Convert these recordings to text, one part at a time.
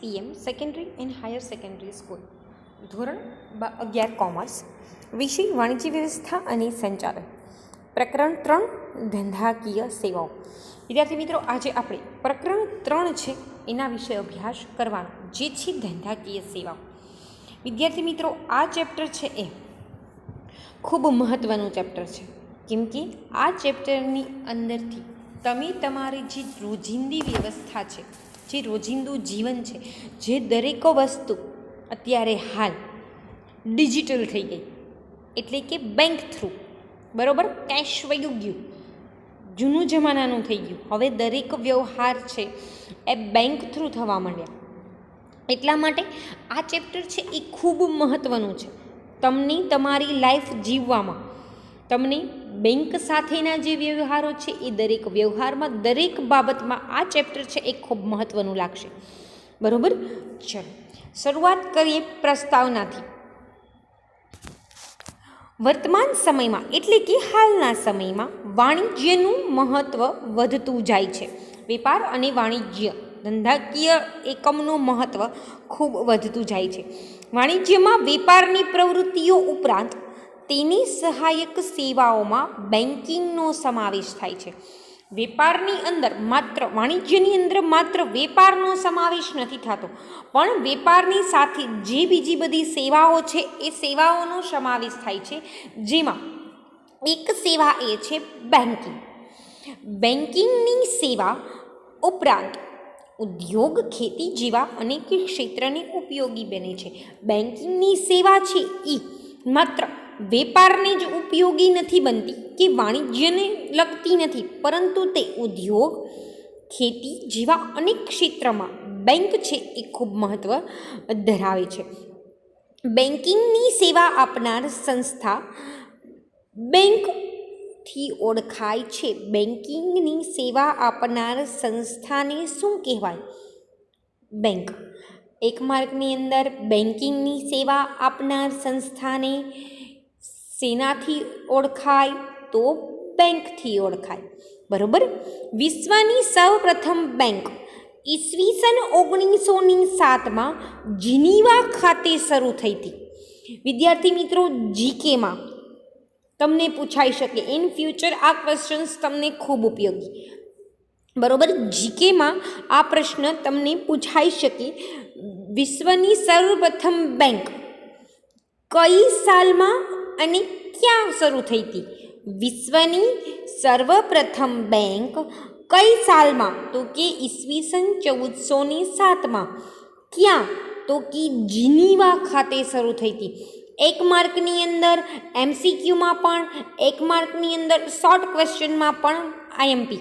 SEM secondary and higher secondary school ધોરણ 11 commerce વિષય વાણિજ્ય વ્યવસ્થા અને સંચાલન પ્રકરણ 3 ધંધાકીય સેવાઓ. વિદ્યાર્થી મિત્રો, આજે આપણે પ્રકરણ 3 છે એના વિશે અભ્યાસ કરવાનો, જે છે ધંધાકીય સેવાઓ. વિદ્યાર્થી મિત્રો, આ ચેપ્ટર છે એ ખૂબ મહત્ત્વનું ચેપ્ટર છે, કેમ કે આ ચેપ્ટરની અંદરથી તમે તમારી જે રોજિંદી વ્યવસ્થા છે, જે રોજિંદું જીવન છે, જે દરેક વસ્તુ અત્યારે હાલ ડિજિટલ થઈ ગઈ, એટલે કે બેંક થ્રુ, બરાબર, કેશ વયું ગયું, જૂનું જમાનાનું થઈ ગયું. હવે દરેક વ્યવહાર છે એ બેંક થ્રુ થવા માંડ્યા. એટલા માટે આ ચેપ્ટર છે એ ખૂબ મહત્ત્વનું છે. તમને તમારી લાઈફ જીવવામાં, તમને બેંક સાથેના જે વ્યવહારો છે એ દરેક વ્યવહારમાં, દરેક બાબતમાં આ ચેપ્ટર છે એ ખૂબ મહત્ત્વનું લાગશે. બરાબર, ચલો શરૂઆત કરીએ પ્રસ્તાવનાથી. વર્તમાન સમયમાં એટલે કે હાલના સમયમાં વાણિજ્યનું મહત્ત્વ વધતું જાય છે. વેપાર અને વાણિજ્ય ધંધાકીય એકમનું મહત્ત્વ ખૂબ વધતું જાય છે. વાણિજ્યમાં વેપારની પ્રવૃત્તિઓ ઉપરાંત તેની સહાયક સેવાઓમાં બેન્કિંગનો સમાવેશ થાય છે. વેપારની અંદર માત્ર, વાણિજ્યની અંદર માત્ર વેપારનો સમાવેશ નથી થતો, પણ વેપારની સાથે જે બીજી બધી સેવાઓ છે એ સેવાઓનો સમાવેશ થાય છે, જેમાં એક સેવા એ છે બેન્કિંગ. બેન્કિંગની સેવા ઉપરાંત ઉદ્યોગ, ખેતી જેવા અનેક ક્ષેત્રને ઉપયોગી બને છે. બેન્કિંગની સેવા છે એ માત્ર વેપારને જ ઉપયોગી નથી બનતી કે વાણિજ્યને લગતી નથી, પરંતુ તે ઉદ્યોગ, ખેતી જેવા અનેક ક્ષેત્રમાં બેંક છે એ ખૂબ મહત્ત્વ ધરાવે છે. બેન્કિંગની સેવા આપનાર સંસ્થા બેંકથી ઓળખાય છે. બેન્કિંગની સેવા આપનાર સંસ્થાને શું કહેવાય? બેંક. એક માર્કની અંદર બેન્કિંગની સેવા આપનાર સંસ્થાને શેનાથી ઓળખાય? તો બેંકથી ઓળખાય. બરાબર. વિશ્વની સૌપ્રથમ બેંક ઈસવીસન 1907માં જીનીવા ખાતે શરૂ થઈ હતી. વિદ્યાર્થી મિત્રો, જીકેમાં તમને પૂછાઈ શકે, ઇન ફ્યુચર આ ક્વેશ્ચન્સ તમને ખૂબ ઉપયોગી. બરાબર, જીકેમાં આ પ્રશ્ન તમને પૂછાઈ શકે. વિશ્વની સર્વપ્રથમ બેંક કઈ સાલમાં અને ક્યાં શરૂ થઈ હતી? વિશ્વની સર્વપ્રથમ બેંક કઈ સાલમાં? તો કે ઈસવીસન 1407માં. ક્યાં? તો કે જીનીવા ખાતે શરૂ થઈ હતી. એક માર્કની અંદર MCQમાં પણ, એક માર્કની અંદર શોર્ટ ક્વેશ્ચનમાં પણ IMP.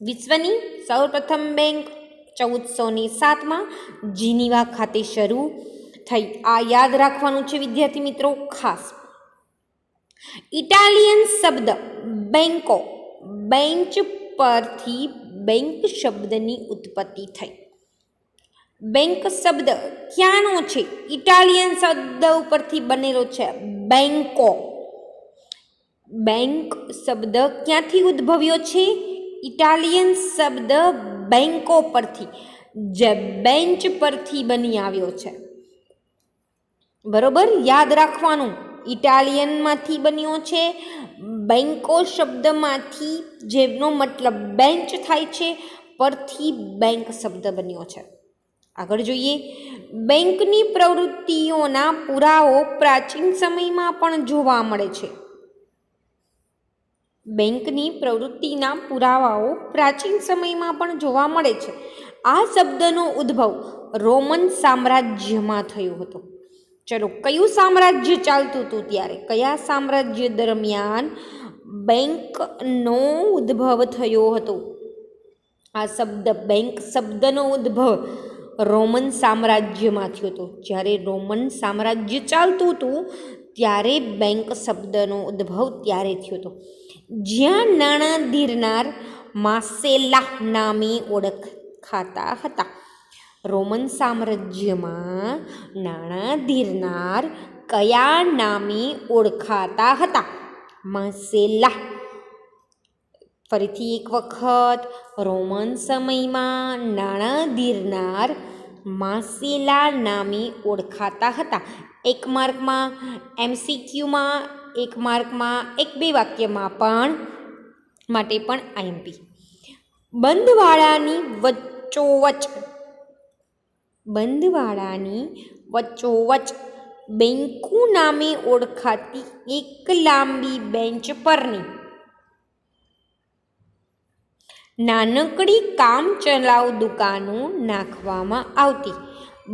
વિશ્વની સૌપ્રથમ બેંક 1407માં જીનીવા ખાતે શરૂ થઈ. આ યાદ રાખવાનું છે વિદ્યાર્થી મિત્રો ખાસ. ઇટાલિયન શબ્દ બેન્કો, બેન્ચ પરથી બેંક શબ્દની ઉત્પત્તિ થઈ. બેંક શબ્દ ક્યાંનો છે? ઇટાલિયન શબ્દ ઉપરથી બનેલો છે બેન્કો. બેંક શબ્દ ક્યાંથી ઉદ્ભવ્યો છે? ઇટાલિયન શબ્દ બેન્કો પરથી, જે બેન્ચ પરથી બની આવ્યો છે. બરોબર, યાદ રાખવાનું. ઇટાલિયનમાંથી બન્યો છે, બેન્કો શબ્દમાંથી, જેનો મતલબ બેન્ચ થાય છે, પરથી બેંક શબ્દ બન્યો છે. આગળ જોઈએ. બેંકની પ્રવૃત્તિઓના પુરાવો પ્રાચીન સમયમાં પણ જોવા મળે છે. બેંકની પ્રવૃત્તિના પુરાવાઓ પ્રાચીન સમયમાં પણ જોવા મળે છે. આ શબ્દનો ઉદ્ભવ રોમન સામ્રાજ્યમાં થયો હતો. ચલો, કયું સામ્રાજ્ય ચાલતું હતું ત્યારે? કયા સામ્રાજ્ય દરમિયાન બેંકનો ઉદ્ભવ થયો હતો? આ શબ્દ બેંક શબ્દનો ઉદ્ભવ રોમન સામ્રાજ્યમાં થયો હતો. જ્યારે રોમન સામ્રાજ્ય ચાલતું હતું ત્યારે બેંક શબ્દનો ઉદ્ભવ ત્યારે થયો હતો. જ્યાં નાણાં ધીરનાર માસેલા નામે ઓળખાતા હતા. રોમન સામ્રાજ્યમાં નાણાં ધીરનાર કયા નામે ઓળખાતા હતા? માસેલા. ફરીથી એક વખત, રોમન સમયમાં નાણાં ધીરનાર માસેલા નામે ઓળખાતા હતા. 1 માર્કમાં, MCQમાં 1 માર્કમાં, 1-2 વાક્યમાં પણ માટે પણ IMP. બંધવાળાની વચ્ચોવચ બેંકુ નામે ઓળખાતી એક લાંબી બેન્ચ પરની નાનકડી કામચલાઉ દુકાનો નાખવામાં આવતી.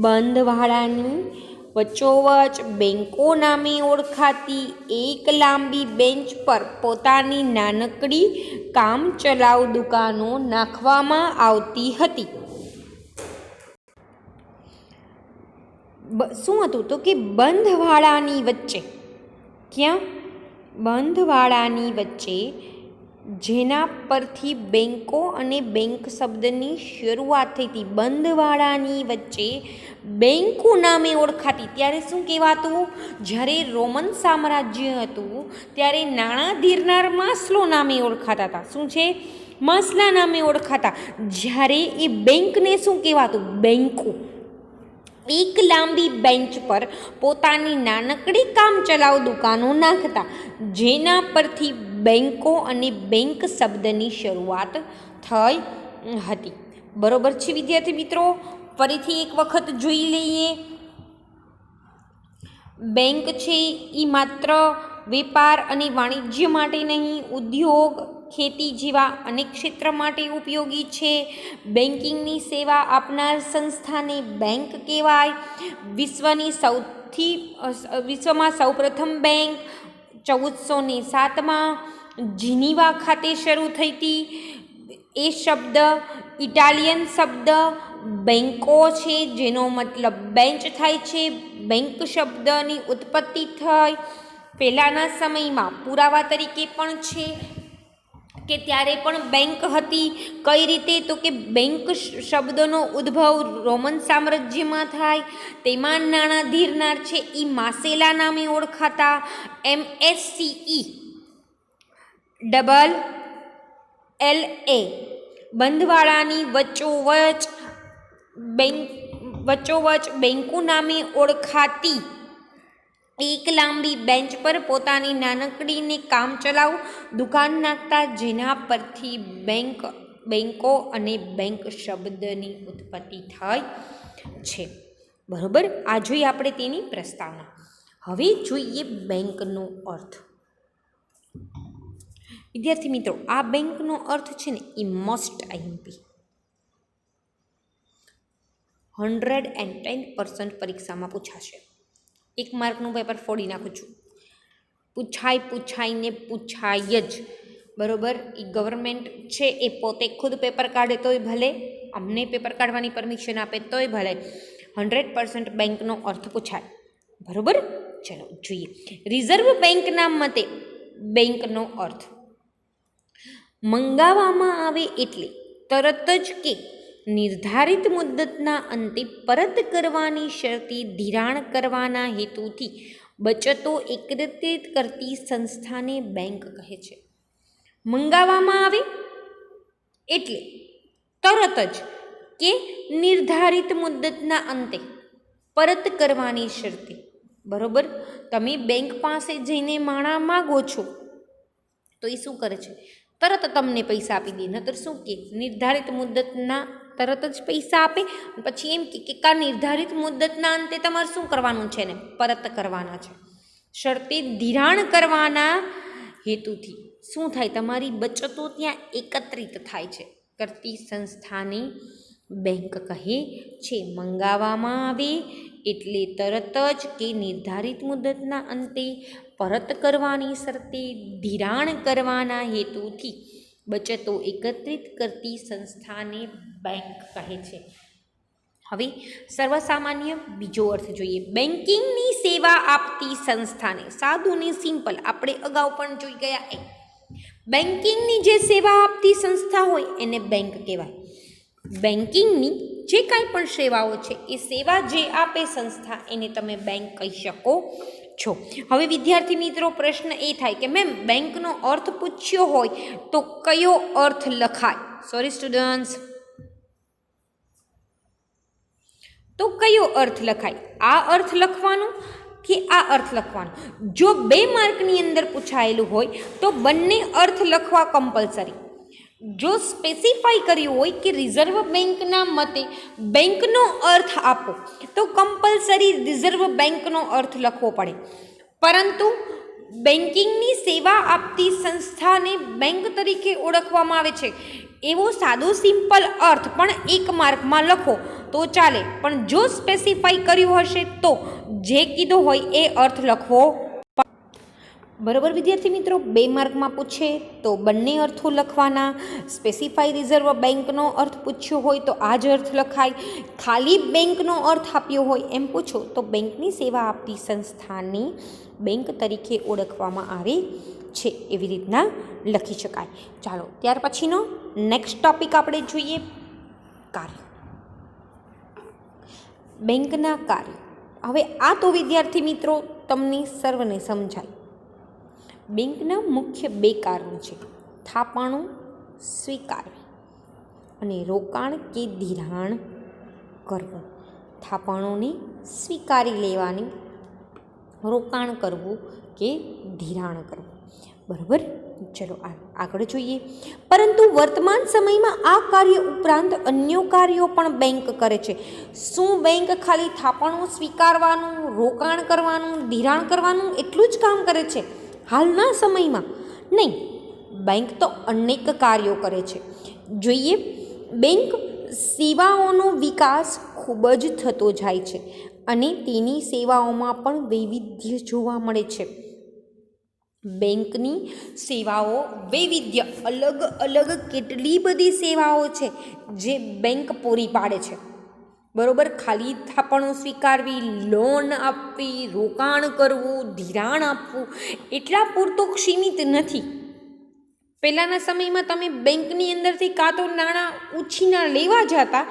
બંધવાળાની વચ્ચોવચ બેંકો નામે ઓળખાતી એક લાંબી બેન્ચ પર પોતાની નાનકડી કામચલાઉ દુકાનો નાખવામાં આવતી હતી. શું હતું તો કે બંધવાળાની વચ્ચે, ક્યાં? બંધવાળાની વચ્ચે, જેના પરથી બેંકો અને બેંક શબ્દની શરૂઆત થઈ હતી. બંધવાળાની વચ્ચે બેંકો નામે ઓળખાતી. ત્યારે શું કહેવાતું? જ્યારે રોમન સામ્રાજ્ય હતું ત્યારે નાણાં ધીરનાર માસ્લો નામે ઓળખાતા હતા. શું છે? માસ્લા નામે ઓળખાતા. જ્યારે એ બેંકને શું કહેવાતું? બેંકો. એક લાંબી બેન્ચ પર પોતાની નાનકડી કામચલાઉ દુકાનો નાખતા, જેના પરથી બેંકો અને બેંક શબ્દની શરૂઆત થઈ હતી. બરોબર છે વિદ્યાર્થી મિત્રો? ફરીથી એક વખત જોઈ લઈએ. બેંક છે એ માત્ર વેપાર અને વાણિજ્ય માટે નહીં, ઉદ્યોગ, ખેતી જેવા અનેક ક્ષેત્ર માટે ઉપયોગી છે. બેન્કિંગની સેવા આપનાર સંસ્થાને બેંક કહેવાય. વિશ્વમાં સૌપ્રથમ બેંક 1407માં જીનીવા ખાતે શરૂ થઈ હતી. એ શબ્દ ઇટાલિયન શબ્દ બેંકો છે, જેનો મતલબ બેન્ચ થાય છે. બેંક શબ્દની ઉત્પત્તિ થઈ. પહેલાંના સમયમાં પુરાવા તરીકે પણ છે કે ત્યારે પણ બેંક હતી. કઈ રીતે? તો કે બેંક શબ્દનો ઉદ્ભવ રોમન સામ્રાજ્યમાં થાય. તેમાં નાણાં ધીરનાર છે એ માસેલા નામે ઓળખાતા. MACE બંધવાળાની વચ્ચોવચ બેંકો નામે ઓળખાતી એક લાંબી બેન્ચ પર પોતાની નાનકડીને કામચલાઉ દુકાન નાખતા, જેના પરથી બેંકો અને બેંક શબ્દની ઉત્પત્તિ થઈ છે. બરોબર? આ જોઈએ આપણે તેની પ્રસ્તાવના. હવે જોઈએ બેંકનો અર્થ. વિદ્યાર્થી મિત્રો, આ બેંકનો અર્થ છે ને એ મસ્ટ IMP 110% પરીક્ષામાં પૂછાશે. 1 માર્કનું પેપર ફોડી નાખું છું. પૂછાય જ. બરોબર? એ ગવર્મેન્ટ છે એ પોતે ખુદ પેપર કાઢે તોય ભલે, અમને પેપર કાઢવાની પરમિશન આપે તોય ભલે, 100% બેંકનો અર્થ પૂછાય. બરોબર? ચલો જોઈએ. રિઝર્વ બેંકના મતે બેંકનો અર્થ મંગાવવામાં આવે એટલે તરત જ કે નિર્ધારિત મુદ્દતના અંતે પરત કરવાની શરતી ધિરાણ કરવાના હેતુથી બચતો એકત્રિત કરતી સંસ્થાને બેંક કહે છે. મંગાવવામાં આવે એટલે તરત જ કે નિર્ધારિત મુદ્દતના અંતે પરત કરવાની શરતે. બરોબર? તમે બેંક પાસે જઈને નાણાં માગો છો તો એ શું કરે છે? તરત તમને પૈસા આપી દે. નતર શું કે નિર્ધારિત મુદ્દતના તરત જ પૈસા આપે, પછી એમ કે કા નિર્ધારિત મુદ્દતના અંતે તમારે શું કરવાનું છે ને? પરત કરવાના છે. શરતે ધિરાણ કરવાના હેતુથી શું થાય? તમારી બચતો ત્યાં એકત્રિત થાય છે. કરતી સંસ્થાને બેંક કહે છે. મંગાવવામાં આવે એટલે તરત જ કે નિર્ધારિત મુદ્દતના અંતે પરત કરવાની શરતે ધિરાણ કરવાના હેતુથી બચતો એકત્રિત કરતી સંસ્થાને બેંક કહે છે. હવે સર્વસામાન્ય બીજો અર્થ જોઈએ. બેન્કિંગની સેવા આપતી સંસ્થાને, સાદું ને સિમ્પલ, આપણે અગાઉ પણ જોઈ ગયા. બેન્કિંગની જે સેવા આપતી સંસ્થા હોય એને બેંક કહેવાય. બેન્કિંગની જે કાંઈ પણ સેવાઓ છે એ સેવા જે આપે સંસ્થા એને તમે બેંક કહી શકો છો. હવે વિદ્યાર્થી મિત્રો, પ્રશ્ન એ થાય કે મેમ બેંકનો અર્થ પૂછ્યો હોય તો કયો અર્થ લખાય? સોરી સ્ટુડન્ટ્સ, તો કયો અર્થ લખાય? આ અર્થ લખવાનો કે આ અર્થ લખવાનો? જો 2 માર્કની અંદર પૂછાયેલું હોય તો બંને અર્થ લખવા કમ્પલસરી. જો સ્પેસિફાઈ કર્યું હોય કે રિઝર્વ બેંકના મતે બેંકનો અર્થ આપો તો કમ્પલસરી રિઝર્વ બેંકનો અર્થ લખવો પડે. પરંતુ બેન્કિંગની સેવા આપતી સંસ્થાને બેંક તરીકે ઓળખવામાં આવે છે એવો સાદો સિમ્પલ અર્થ પણ 1 માર્કમાં લખો તો ચાલે. પણ જો સ્પેસિફાઈ કર્યું હશે તો જે કીધો હોય એ અર્થ લખવો. બરાબર વિદ્યાર્થી મિત્રો, 2 માર્કમાં પૂછે તો બંને અર્થો લખવાના. સ્પેસિફાઈ રિઝર્વ બેંકનો અર્થ પૂછ્યો હોય તો આ જ અર્થ લખાય. ખાલી બેંકનો અર્થ આપ્યો હોય એમ પૂછો તો બેંકની સેવા આપતી સંસ્થાની બેંક તરીકે ઓળખવામાં આવે છે એવી રીતના લખી શકાય. ચાલો ત્યાર પછીનો નેક્સ્ટ ટોપિક આપણે જોઈએ, કાર્ય. બેંકના કાર્ય. હવે આ તો વિદ્યાર્થી મિત્રો તમને સર્વને સમજાય. બેંકના મુખ્ય 2 કાર્યો છે, થાપણો સ્વીકારવી અને રોકાણ કે ધિરાણ કરવું. થાપણોને સ્વીકારી લેવાની, રોકાણ કરવું કે ધિરાણ કરવું. બરાબર, ચલો આગળ જોઈએ. પરંતુ વર્તમાન સમયમાં આ કાર્ય ઉપરાંત અન્ય કાર્યો પણ બેંક કરે છે. શું બેંક ખાલી થાપણો સ્વીકારવાનું, રોકાણ કરવાનું, ધિરાણ કરવાનું એટલું જ કામ કરે છે હાલના સમયમાં? નહીં, બેંક તો અનેક કાર્યો કરે છે. જોઈએ, બેંક સેવાઓનો વિકાસ ખૂબ જ થતો જાય છે અને તેની સેવાઓમાં પણ વૈવિધ્ય જોવા મળે છે. બેંકની સેવાઓ વૈવિધ્ય, અલગ અલગ કેટલી બધી સેવાઓ છે જે બેંક પૂરી પાડે છે. બરાબર, ખાલી થાપણો સ્વીકારવી, લોન આપવી, રોકાણ કરવું, ધિરાણ આપવું એટલા પૂરતો સીમિત નથી. પહેલાંના સમયમાં તમે બેંકની અંદરથી કાં તો નાણાં ઉછીના લેવા જતા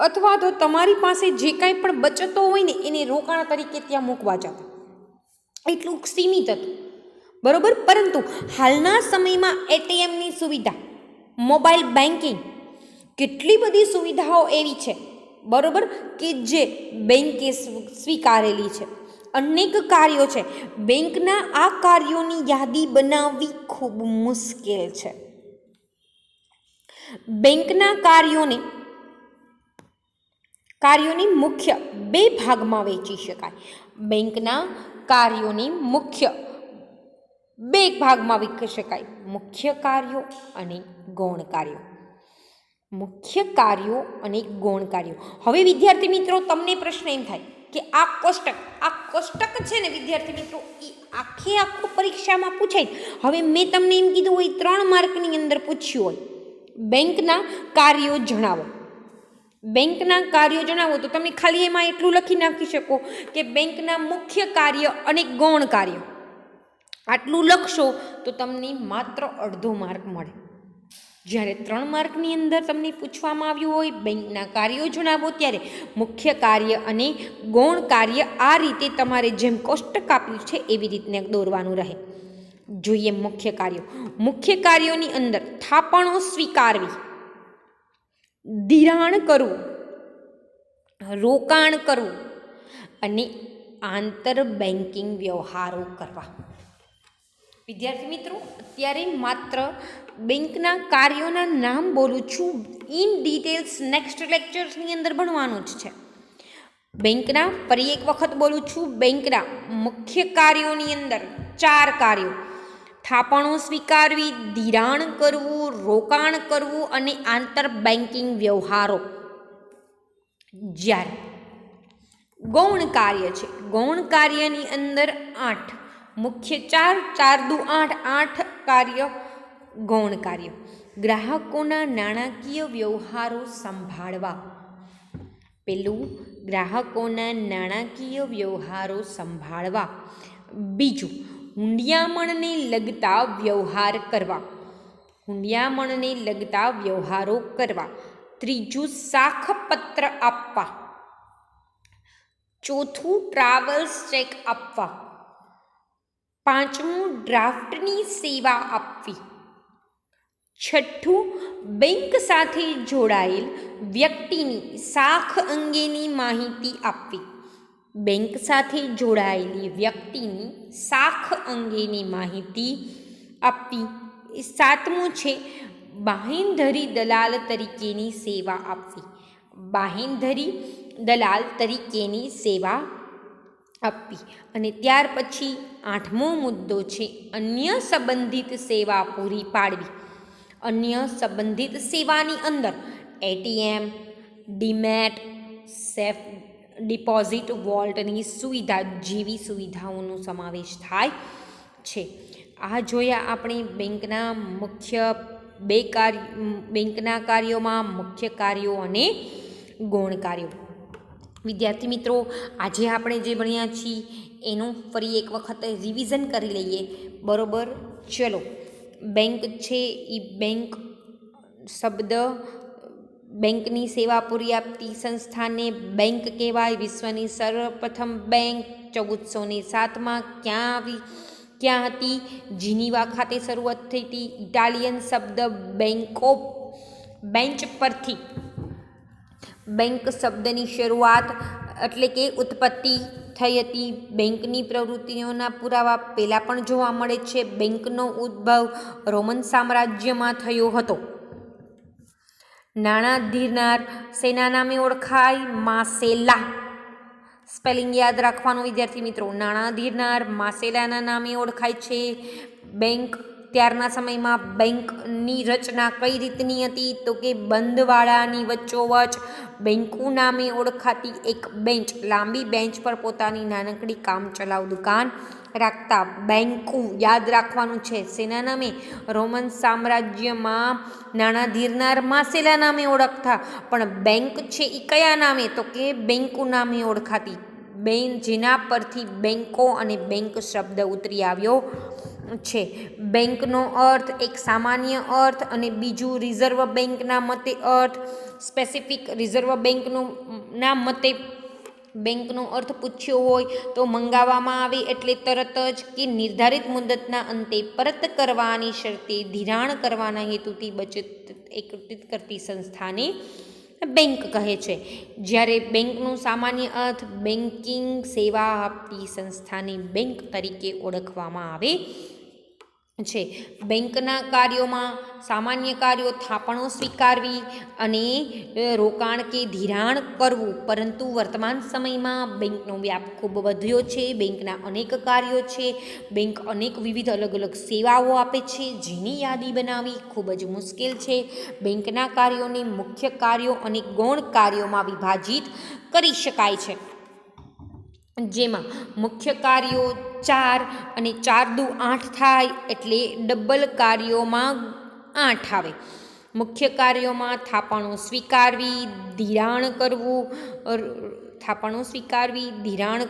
અથવા તો તમારી પાસે જે કાંઈ પણ બચતો હોય ને એને રોકાણ તરીકે ત્યાં મૂકવા જતા. એટલું સીમિત હતું. બરાબર, પરંતુ હાલના સમયમાં એટીએમની સુવિધા, મોબાઈલ બેન્કિંગ, કેટલી બધી સુવિધાઓ એવી છે બરાબર કે જે બેંકે સ્વીકારેલી છે. અનેક કાર્યો છે. બેંકના આ કાર્યોની યાદી બનાવવી ખૂબ મુશ્કેલ છે. બેંકના કાર્યોને મુખ્ય 2 ભાગમાં વહેંચી શકાય. બેંકના કાર્યોને મુખ્ય 2 ભાગમાં વહેંચી શકાય, મુખ્ય કાર્યો અને ગૌણ કાર્યો. મુખ્ય કાર્યો અને ગૌણ કાર્યો. હવે વિદ્યાર્થી મિત્રો તમને પ્રશ્ન એમ થાય કે આ કોષ્ટક છે ને વિદ્યાર્થી મિત્રો એ આખો પરીક્ષામાં પૂછાય. હવે મેં તમને એમ કીધું હોય 3 માર્કની અંદર પૂછ્યું હોય બેંકના કાર્યો જણાવો. બેંકના કાર્યો જણાવો તો તમે ખાલી એમાં એટલું લખી નાખી શકો કે બેંકના મુખ્ય કાર્ય અને ગૌણ કાર્ય. આટલું લખશો તો તમને માત્ર અડધો માર્ક મળે. જ્યારે 3 માર્કની અંદર તમને પૂછવામાં આવ્યું હોય બેંકના કાર્યો જણાવો ત્યારે મુખ્ય કાર્ય અને ગૌણ કાર્ય આ રીતે તમારે જેમ કોષ્ટક આપ્યું છે એવી રીતને દોરવાનું રહે. જોઈએ મુખ્ય કાર્યો. મુખ્ય કાર્યોની અંદર થાપણો સ્વીકારવી, ધિરાણ કરવું, રોકાણ કરવું અને આંતર બેન્કિંગ વ્યવહારો કરવા. વિદ્યાર્થી મિત્રો અત્યારે માત્ર બેંકના કાર્યોના નામ બોલું છું, ઇન ડિટેલ્સ નેક્સ્ટ લેક્ચર્સની અંદર ભણવાનું જ છે. બેંકના ફરી એક વખત બોલું છું, બેંકના મુખ્ય કાર્યોની અંદર 4 કાર્યો: થાપણો સ્વીકારવી, ધિરાણ કરવું, રોકાણ કરવું અને આંતર બેન્કિંગ વ્યવહારો. જ્યારે ગૌણ કાર્ય છે, ગૌણ કાર્યની અંદર 8, મુખ્ય 4, 4 દુ 8, 8 કાર્ય ગૌણ કાર્ય. ગ્રાહકોના નાણાકીય વ્યવહારો સંભાળવા. પેલું, ગ્રાહકોના નાણાકીય વ્યવહારો સંભાળવા. બીજું, હુંડિયામણને લગતા વ્યવહાર કરવા, હુંડિયામણને લગતા વ્યવહારો કરવા. ત્રીજું, સાખપત્ર આપવા. ચોથું, ટ્રાવેલ્સ ચેક આપવા. પાંચમું, ડ્રાફ્ટની સેવા આપવી. છઠ્ઠું, બેંક સાથે જોડાયેલ વ્યક્તિની શાખ અંગેની માહિતી આપવી. બેંક સાથે જોડાયેલી વ્યક્તિની શાખ અંગેની માહિતી આપવી. સાતમું છે બાહેંધરી દલાલ તરીકેની સેવા આપવી. બાહેંધરી દલાલ તરીકેની સેવા આપવી. અને ત્યાર પછી આઠમો મુદ્દો છે અન્ય સંબંધિત સેવા પૂરી પાડવી. અન્ય સંબંધિત સેવાની અંદર એટીએમ, ડીમેટ, સેફ ડિપોઝિટ વોલ્ટની સુવિધા જેવી સુવિધાઓનો સમાવેશ થાય છે. આ જોયા આપણે બેંકના મુખ્ય બેંકના કાર્યોમાં મુખ્ય કાર્યો અને ગૌણ કાર્યો. વિદ્યાર્થી મિત્રો, આજે આપણે જે ભણ્યા છીએ એનું ફરી એક વખત રિવિઝન કરી લઈએ. બરોબર, ચલો. બેંક છે એ બેંક શબ્દ બેંકની સેવા પૂરી આપતી સંસ્થાને બેંક કહેવાય. વિશ્વની સર્વપ્રથમ બેંક 1407માં ક્યાં હતી? જીનીવા ખાતે શરૂઆત થઈ હતી. ઇટાલિયન શબ્દ બેંચ પરથી બેંક શબ્દની શરૂઆત એટલે કે ઉત્પત્તિ થઈ હતી. બેંકની પ્રવૃત્તિઓના પુરાવા પહેલાં પણ જોવા મળે છે. બેંકનો ઉદ્ભવ રોમન સામ્રાજ્યમાં થયો હતો. નાણાં ધીરનાર શેના નામે ઓળખાય? માસેલા. સ્પેલિંગ યાદ રાખવાનું વિદ્યાર્થી મિત્રો. નાણાં ધીરનાર માસેલાના નામે ઓળખાય છે. બેંક ત્યારના સમયમાં બેંકની રચના કઈ રીતની હતી? તો કે બંધવાળાની વચ્ચોવચ બેંકુ નામે ઓળખાતી એક બેન્ચ, લાંબી બેન્ચ પર પોતાની નાનકડી કામચલાઉ દુકાન રાખતા બેંકુ યાદ રાખવાનું છે. શેના નામે? રોમન સામ્રાજ્યમાં નાણાં ધીરનાર માસેલા નામે ઓળખતા, પણ બેંક છે એ કયા નામે? તો કે બેંકુ નામે ઓળખાતી. જેના પરથી બેંકો અને બેંક શબ્દ ઉતરી આવ્યો છે. બેંકનો અર્થ એક સામાન્ય અર્થ અને બીજું રિઝર્વ બેંકના મતે અર્થ. સ્પેસિફિક રિઝર્વ બેંકના મતે બેંકનો અર્થ પૂછ્યો હોય તો મંગાવવામાં આવે એટલે તરત જ કે નિર્ધારિત મુદતના અંતે પરત કરવાની શરતે ધિરાણ કરવાના હેતુથી બચત એકત્રિત કરતી સંસ્થાને બેંક કહે છે. જ્યારે બેંકનો સામાન્ય અર્થ બેન્કિંગ સેવા આપતી સંસ્થાને બેંક તરીકે ઓળખવામાં આવે છે. બેંકના કાર્યોમાં સામાન્ય કાર્યો થાપણો સ્વીકારવી અને રોકાણ કે ધિરાણ કરવું. પરંતુ વર્તમાન સમયમાં બેંકનો વ્યાપ ખૂબ વધ્યો છે. બેંકના અનેક કાર્યો છે. બેંક અનેક વિવિધ અલગ અલગ સેવાઓ આપે છે, જેની યાદી બનાવવી ખૂબ જ મુશ્કેલ છે. બેંકના કાર્યોને મુખ્ય કાર્યો અને ગૌણ કાર્યોમાં વિભાજિત કરી શકાય છે. જેમાં મુખ્ય કાર્યો 4 અને 4 દુ 8 થાય એટલે ડબલ કાર્યોમાં 8 આવે. મુખ્ય કાર્યોમાં થાપણો સ્વીકારવી, ધિરાણ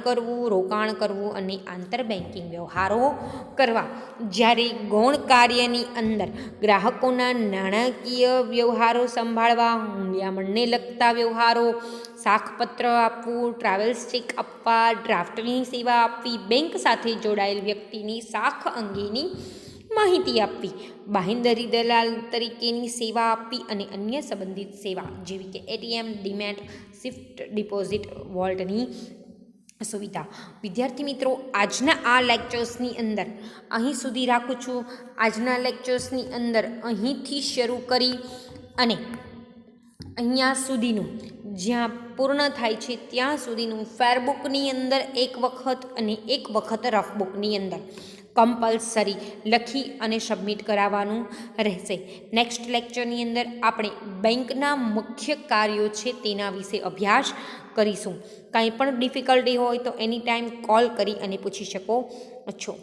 કરવું, રોકાણ કરવું અને આંતર બેન્કિંગ વ્યવહારો કરવા. જ્યારે ગૌણ કાર્યની અંદર ગ્રાહકોના નાણાકીય વ્યવહારો સંભાળવા, હુંડિયામણને લગતા વ્યવહારો, શાખપત્ર આપવું, ટ્રાવેલ્સ ચેક આપવા, ડ્રાફ્ટની સેવા આપવી, બેંક સાથે જોડાયેલ વ્યક્તિની શાખ અંગેની માહિતી આપવી, બાહેંધરી દલાલ તરીકેની સેવા આપવી અને અન્ય સંબંધિત સેવા જેવી કે એટીએમ, ડીમેટ, સ્વિફ્ટ ડિપોઝિટ વોલ્ટની સુવિધા. વિદ્યાર્થી મિત્રો, આજના આ લેક્ચર્સની અંદર અહીં સુધી રાખું છું. આજના લેક્ચર્સની અંદર અહીંથી શરૂ કરી અને અહીંયા સુધીનું જ્યાં પૂર્ણ થાય છે ત્યાં સુધીનું ફેરબુકની અંદર એક વખત અને એક વખત રફબુકની અંદર કમ્પલસરી લખી અને સબમિટ કરાવવાનું રહેશે. નેક્સ્ટ લેક્ચરની અંદર આપણે બેંકના મુખ્ય કાર્યો છે તેના વિશે અભ્યાસ કરીશું. કંઈ પણ ડિફિકલ્ટી હોય તો એની ટાઈમ કોલ કરી અને પૂછી શકો છો.